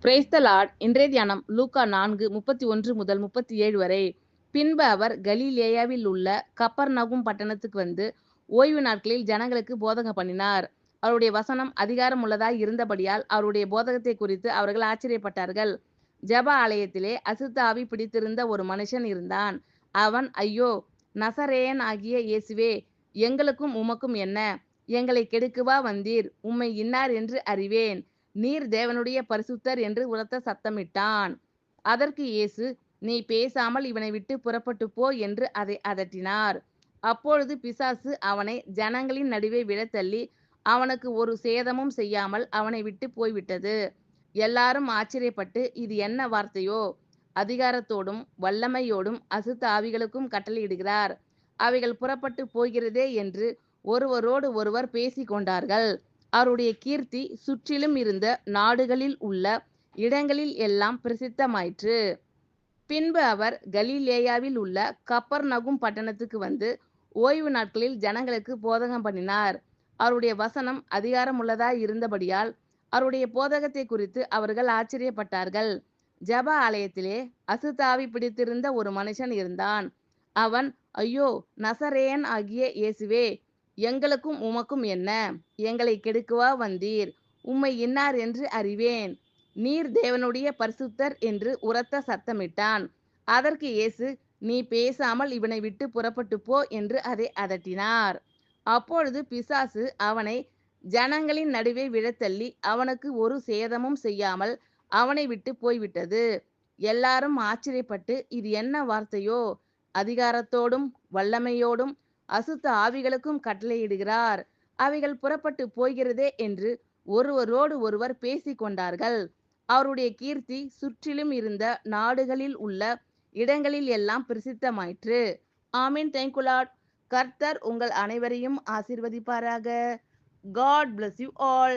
Praise the Lord. இன்றைய தியானம் லூக்கா 4:31 முதல் 37 வரை. பின்பு அவர் கலிலேயாவில் உள்ள கப்பர்நகும் பட்டணத்துக்கு வந்து ஓய்வு நாட்களில் ஜனங்களுக்கு போதகம் பண்ணினார். அவருடைய வசனம் அதிகாரம் உள்ளதாய் இருந்தபடியால் அவருடைய போதகத்தை குறித்து அவர்கள் ஆச்சரியப்பட்டார்கள். ஜெப ஆலயத்திலே அசுத்த ஆவி பிடித்திருந்த ஒரு மனுஷன் இருந்தான். அவன், ஐயோ, நசரேயன் ஆகிய இயேசுவே, எங்களுக்கும் உமக்கும் என்ன? எங்களை கெடுக்கவா வந்தீர்? உம்மை இன்னார் என்று அறிவேன். நீர் தேவனுடைய பரிசுத்தர் என்று உரத்த சத்தமிட்டான். அதற்கு இயேசு, நீ பேசாமல் இவனை விட்டு புறப்பட்டு போ என்று அதை அதட்டினார். அப்பொழுது பிசாசு அவனை ஜனங்களின் நடுவே விழத்தள்ளி அவனுக்கு ஒரு சேதமும் செய்யாமல் அவனை விட்டு போய்விட்டது. எல்லாரும் ஆச்சரியப்பட்டு, இது என்ன வார்த்தையோ? அதிகாரத்தோடும் வல்லமையோடும் அசுத்த ஆவிகளுக்கும் கட்டளையிடுகிறார், அவைகள் புறப்பட்டு போகிறதே என்று ஒருவரோடு ஒருவர் பேசிக் கொண்டார்கள். அவருடைய கீர்த்தி சுற்றிலும் இருந்த நாடுகளில் உள்ள இடங்களில் எல்லாம் பிரசித்தமாயிற்று. பின்பு அவர் கலிலேயாவில் உள்ள கப்பர்நகும் பட்டணத்துக்கு வந்து ஓய்வு நாட்களில் ஜனங்களுக்கு போதகம் பண்ணினார். அவருடைய வசனம் அதிகாரம் உள்ளதாய் இருந்தபடியால் அவருடைய போதகத்தை குறித்து அவர்கள் ஆச்சரியப்பட்டார்கள். ஜெப ஆலயத்திலே அசுத்தாவி பிடித்திருந்த ஒரு மனுஷன் இருந்தான். அவன், ஐயோ, நசரேயன் ஆகிய இயேசுவே, எங்களுக்கும் உமக்கும் என்ன? எங்களை கெடுக்கவா வந்தீர்? உம்மை இன்னார் என்று அறிவேன். நீர் தேவனுடைய பரிசுத்தர் என்று உரத்த சத்தமிட்டான். அதற்கு இயேசு, நீ பேசாமல் இவனை விட்டு புறப்பட்டு போ என்று அதை அதட்டினார். அப்பொழுது பிசாசு அவனை ஜனங்களின் நடுவே விழத்தள்ளி அவனுக்கு ஒரு சேதமும் செய்யாமல் அவனை விட்டு போய்விட்டது. எல்லாரும் ஆச்சரியப்பட்டு, இது என்ன வார்த்தையோ? அதிகாரத்தோடும் வல்லமையோடும் அசுத்த ஆவிகளுக்கும் கட்டளையிடுகிறார், அவைகள் புறப்பட்டு போகிறதே என்று ஒருவரோடு ஒருவர் பேசிக் கொண்டார்கள். அவருடைய கீர்த்தி சுற்றிலும் இருந்த நாடுகளில் உள்ள இடங்களில் எல்லாம் பிரசித்தமாயிற்று. ஆமீன். Thank you Lord. கர்த்தர் உங்கள் அனைவரையும் ஆசீர்வதிப்பாராக. God bless you all.